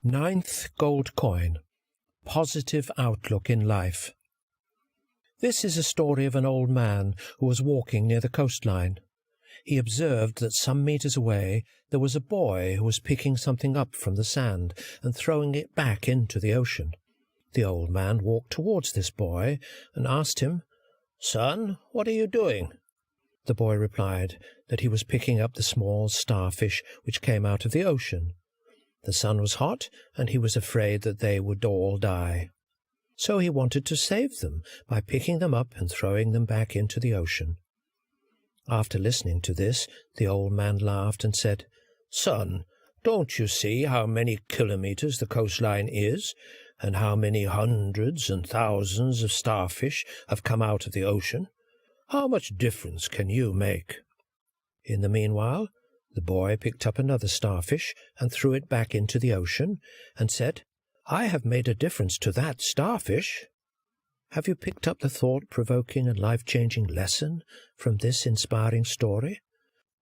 Ninth gold coin. Positive outlook in life. This is a story of an old man who was walking near the coastline. He observed that some meters away there was a boy who was picking something up from the sand and throwing it back into the ocean. The old man walked towards this boy and asked him, "Son, what are you doing?" The boy replied that he was picking up the small starfish which came out of the ocean. The sun was hot, and he was afraid that they would all die. So he wanted to save them by picking them up and throwing them back into the ocean. After listening to this, the old man laughed and said, "Son, don't you see how many kilometers the coastline is, and how many hundreds and thousands of starfish have come out of the ocean? How much difference can you make?" In the meanwhile, the boy picked up another starfish and threw it back into the ocean and said, "I have made a difference to that starfish." Have you picked up the thought-provoking and life-changing lesson from this inspiring story?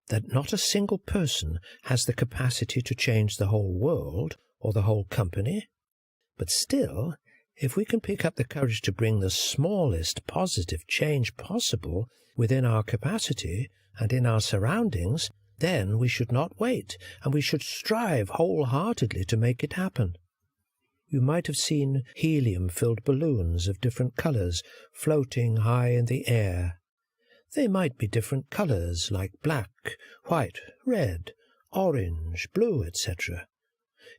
That not a single person has the capacity to change the whole world or the whole company. But still, if we can pick up the courage to bring the smallest positive change possible within our capacity and in our surroundings, then we should not wait, and we should strive wholeheartedly to make it happen. You might have seen helium-filled balloons of different colours floating high in the air. They might be different colours, like black, white, red, orange, blue, etc.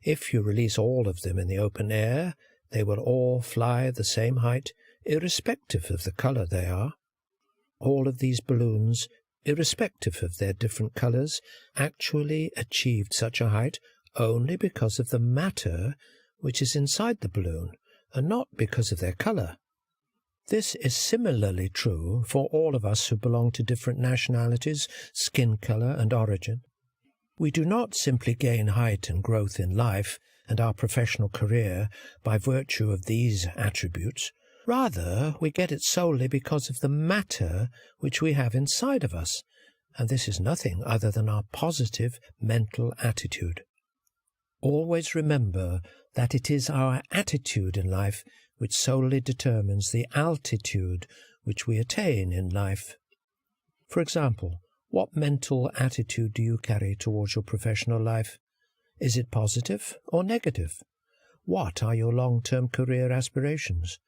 If you release all of them in the open air, they will all fly the same height, irrespective of the colour they are. All of these balloons, irrespective of their different colours, actually achieved such a height only because of the matter which is inside the balloon, and not because of their colour. This is similarly true for all of us who belong to different nationalities, skin colour, and origin. We do not simply gain height and growth in life and our professional career by virtue of these attributes. Rather, we get it solely because of the matter which we have inside of us, and this is nothing other than our positive mental attitude. Always remember that it is our attitude in life which solely determines the altitude which we attain in life. For example, what mental attitude do you carry towards your professional life? Is it positive or negative? What are your long-term career aspirations?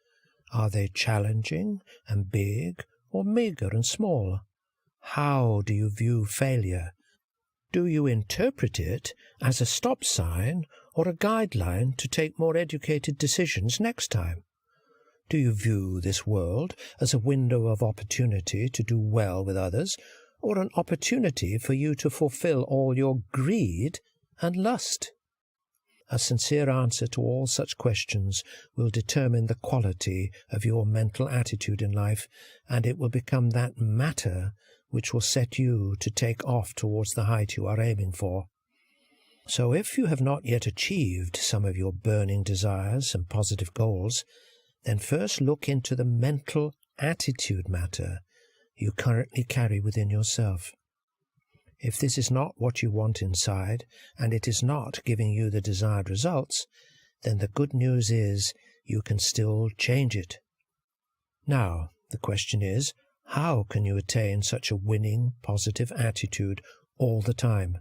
Are they challenging and big, or meagre and small? How do you view failure? Do you interpret it as a stop sign or a guideline to take more educated decisions next time? Do you view this world as a window of opportunity to do well with others, or an opportunity for you to fulfill all your greed and lust? A sincere answer to all such questions will determine the quality of your mental attitude in life, and it will become that matter which will set you to take off towards the height you are aiming for. So if you have not yet achieved some of your burning desires and positive goals, then first look into the mental attitude matter you currently carry within yourself. If this is not what you want inside, and it is not giving you the desired results, then the good news is you can still change it. Now, the question is, how can you attain such a winning, positive attitude all the time?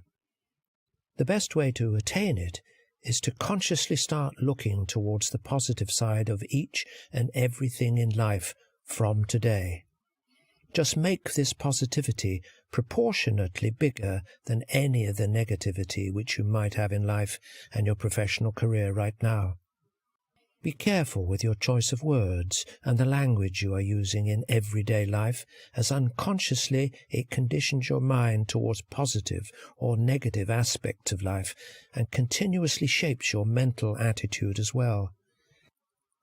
The best way to attain it is to consciously start looking towards the positive side of each and everything in life from today. Just make this positivity proportionately bigger than any of the negativity which you might have in life and your professional career right now. Be careful with your choice of words and the language you are using in everyday life, as unconsciously it conditions your mind towards positive or negative aspects of life and continuously shapes your mental attitude as well.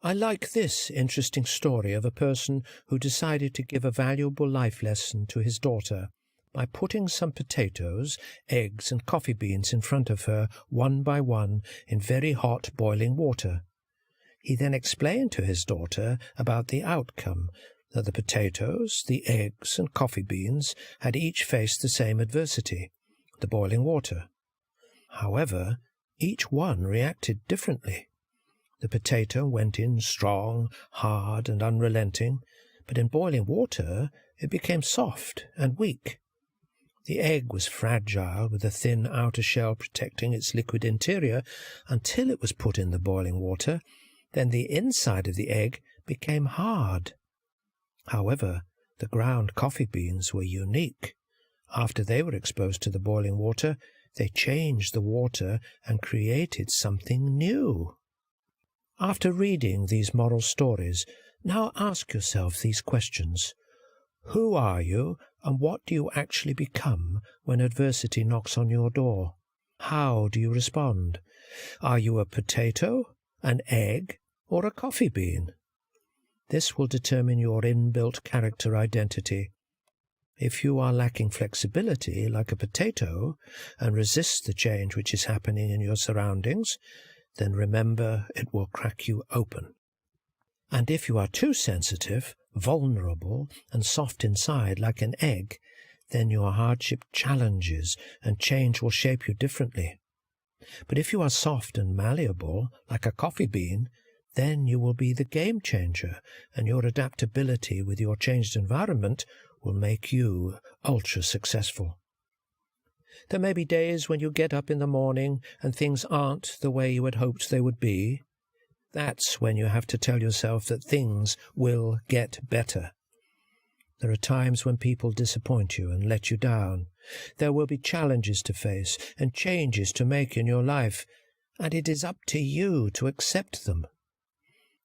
I like this interesting story of a person who decided to give a valuable life lesson to his daughter by putting some potatoes, eggs, and coffee beans in front of her, one by one, in very hot boiling water. He then explained to his daughter about the outcome, that the potatoes, the eggs, and coffee beans had each faced the same adversity, the boiling water. However, each one reacted differently. The potato went in strong, hard, and unrelenting, but in boiling water it became soft and weak. The egg was fragile, with a thin outer shell protecting its liquid interior until it was put in the boiling water. Then the inside of the egg became hard. However, the ground coffee beans were unique. After they were exposed to the boiling water, they changed the water and created something new. After reading these moral stories, now ask yourself these questions. Who are you, and what do you actually become when adversity knocks on your door? How do you respond? Are you a potato, an egg, or a coffee bean? This will determine your inbuilt character identity. If you are lacking flexibility like a potato and resist the change which is happening in your surroundings, then remember it will crack you open. And if you are too sensitive, vulnerable, and soft inside like an egg, then your hardship challenges and change will shape you differently. But if you are soft and malleable like a coffee bean, then you will be the game changer, and your adaptability with your changed environment will make you ultra successful. There may be days when you get up in the morning and things aren't the way you had hoped they would be. That's when you have to tell yourself that things will get better. There are times when people disappoint you and let you down. There will be challenges to face and changes to make in your life, and it is up to you to accept them.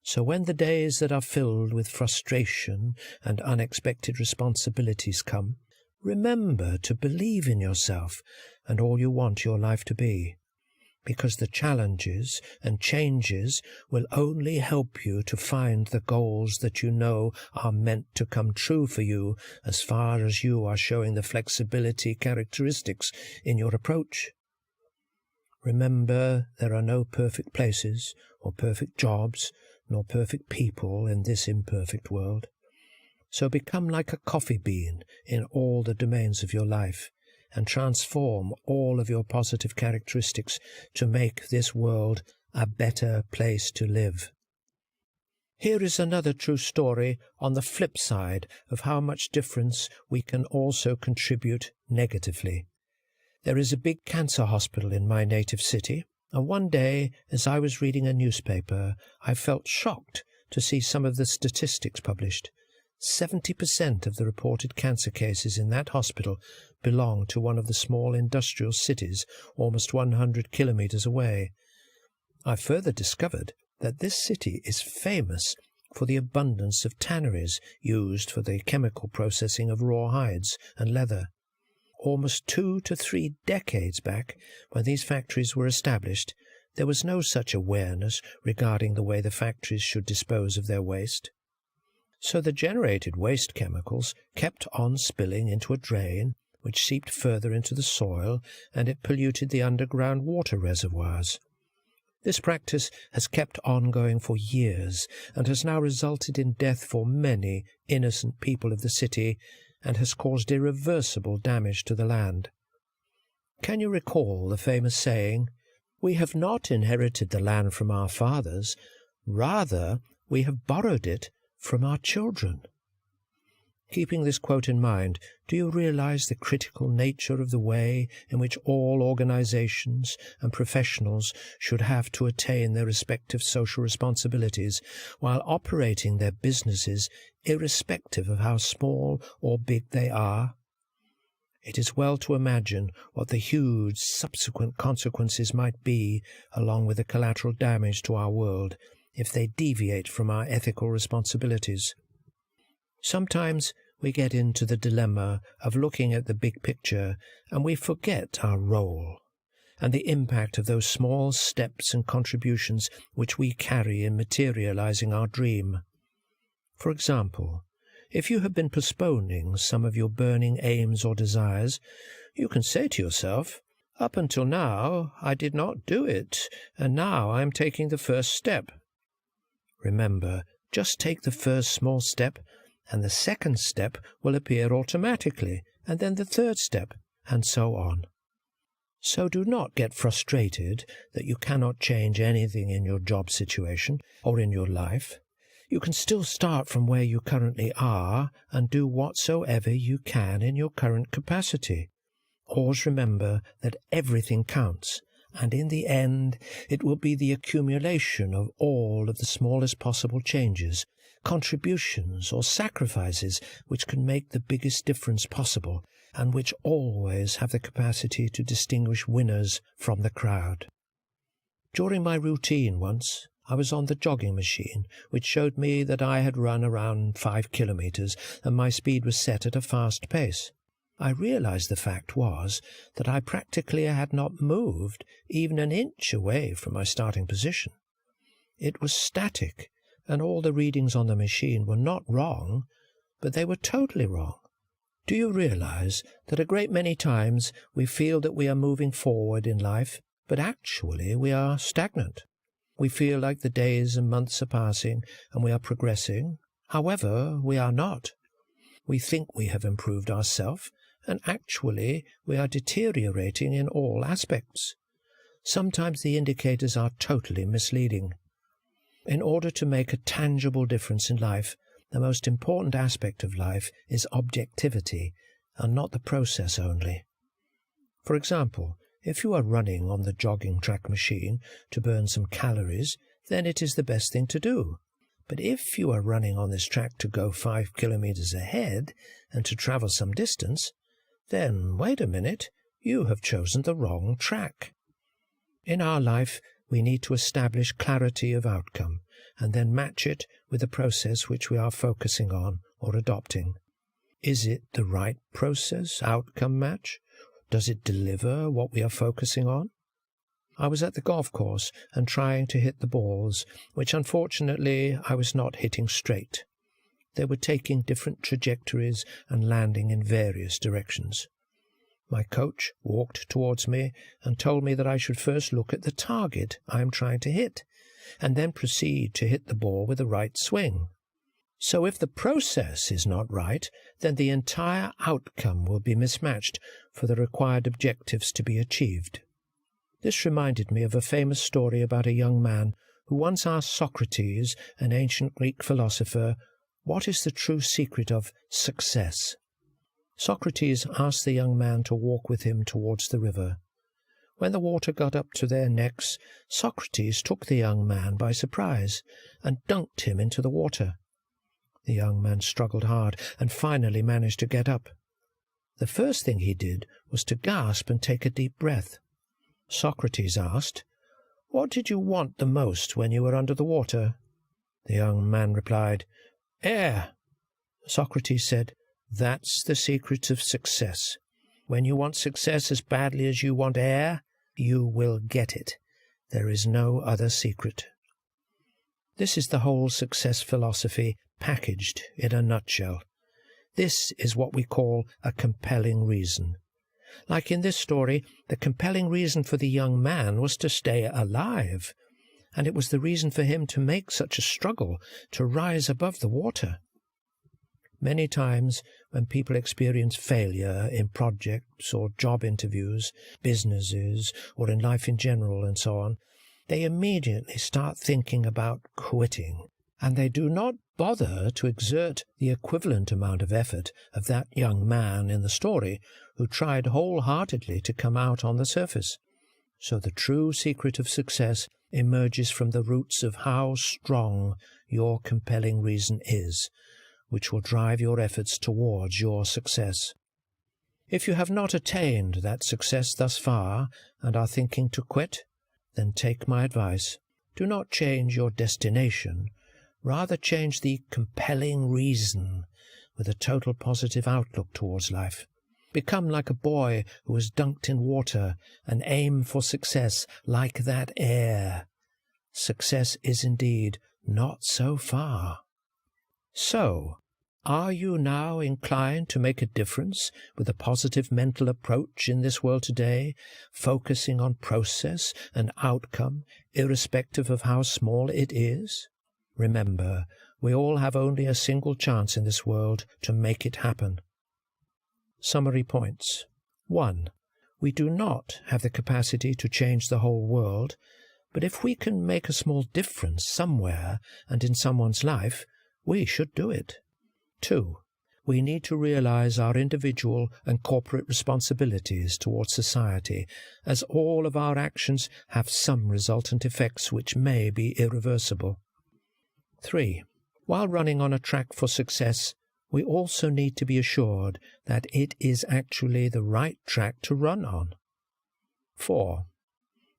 So when the days that are filled with frustration and unexpected responsibilities come, remember to believe in yourself and all you want your life to be, because the challenges and changes will only help you to find the goals that you know are meant to come true for you, as far as you are showing the flexibility characteristics in your approach. Remember, there are no perfect places or perfect jobs nor perfect people in this imperfect world. So become like a coffee bean in all the domains of your life, and transform all of your positive characteristics to make this world a better place to live. Here is another true story on the flip side of how much difference we can also contribute negatively. There is a big cancer hospital in my native city, and one day, as I was reading a newspaper, I felt shocked to see some of the statistics published. 70% of the reported cancer cases in that hospital belong to one of the small industrial cities almost 100 kilometers away. I further discovered that this city is famous for the abundance of tanneries used for the chemical processing of raw hides and leather. Almost 2 to 3 decades back, when these factories were established, there was no such awareness regarding the way the factories should dispose of their waste. So the generated waste chemicals kept on spilling into a drain, which seeped further into the soil, and it polluted the underground water reservoirs. This practice has kept on going for years, and has now resulted in death for many innocent people of the city, and has caused irreversible damage to the land. Can you recall the famous saying, "We have not inherited the land from our fathers, rather we have borrowed it from our children"? Keeping this quote in mind, do you realize the critical nature of the way in which all organizations and professionals should have to attain their respective social responsibilities while operating their businesses irrespective of how small or big they are? It is well to imagine what the huge subsequent consequences might be, along with the collateral damage to our world, if they deviate from our ethical responsibilities. Sometimes we get into the dilemma of looking at the big picture, and we forget our role and the impact of those small steps and contributions which we carry in materializing our dream. For example, if you have been postponing some of your burning aims or desires, you can say to yourself, "Up until now I did not do it, and now I am taking the first step." Remember, just take the first small step, and the second step will appear automatically, and then the third step, and so on. So do not get frustrated that you cannot change anything in your job situation or in your life. You can still start from where you currently are and do whatsoever you can in your current capacity. Always remember that everything counts, and in the end it will be the accumulation of all of the smallest possible changes, contributions or sacrifices which can make the biggest difference possible, and which always have the capacity to distinguish winners from the crowd. During my routine once, I was on the jogging machine, which showed me that I had run around 5 kilometers and my speed was set at a fast pace. I realized the fact was that I practically had not moved even an inch away from my starting position. It was static, and all the readings on the machine were not wrong, but they were totally wrong. Do you realize that a great many times we feel that we are moving forward in life, but actually we are stagnant? We feel like the days and months are passing and we are progressing. However, we are not. We think we have improved ourselves, and actually we are deteriorating in all aspects. Sometimes the indicators are totally misleading. In order to make a tangible difference in life, the most important aspect of life is objectivity, and not the process only. For example, if you are running on the jogging track machine to burn some calories, then it is the best thing to do. But if you are running on this track to go 5 kilometers ahead and to travel some distance, then wait a minute, you have chosen the wrong track. In our life, we need to establish clarity of outcome and then match it with the process which we are focusing on or adopting. Is it the right process-outcome match? Does it deliver what we are focusing on? I was at the golf course and trying to hit the balls, which unfortunately I was not hitting straight. They were taking different trajectories and landing in various directions. My coach walked towards me and told me that I should first look at the target I am trying to hit, and then proceed to hit the ball with the right swing. So if the process is not right, then the entire outcome will be mismatched for the required objectives to be achieved. This reminded me of a famous story about a young man who once asked Socrates, an ancient Greek philosopher, what is the true secret of success? Socrates asked the young man to walk with him towards the river. When the water got up to their necks, Socrates took the young man by surprise and dunked him into the water. The young man struggled hard and finally managed to get up. The first thing he did was to gasp and take a deep breath. Socrates asked, "What did you want the most when you were under the water?" The young man replied, "Air." Socrates said, "That's the secret of success. When you want success as badly as you want air, you will get it. There is no other secret." This is the whole success philosophy packaged in a nutshell. This is what we call a compelling reason. Like in this story, the compelling reason for the young man was to stay alive, and it was the reason for him to make such a struggle to rise above the water. Many times when people experience failure in projects or job interviews, businesses, or in life in general and so on, they immediately start thinking about quitting, and they do not bother to exert the equivalent amount of effort of that young man in the story who tried wholeheartedly to come out on the surface. So the true secret of success emerges from the roots of how strong your compelling reason is, which will drive your efforts towards your success. If you have not attained that success thus far and are thinking to quit, then take my advice. Do not change your destination. Rather change the compelling reason with a total positive outlook towards life. Become like a boy who was dunked in water and aim for success like that air. Success is indeed not so far. So, are you now inclined to make a difference with a positive mental approach in this world today, focusing on process and outcome, irrespective of how small it is? Remember, we all have only a single chance in this world to make it happen. Summary points. 1. We do not have the capacity to change the whole world, but if we can make a small difference somewhere and in someone's life, we should do it. 2. We need to realize our individual and corporate responsibilities towards society, as all of our actions have some resultant effects which may be irreversible. 3. While running on a track for success, we also need to be assured that it is actually the right track to run on. 4.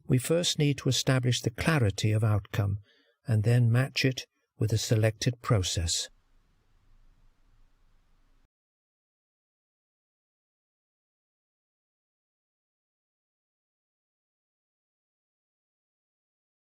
We first need to establish the clarity of outcome and then match it with a selected process.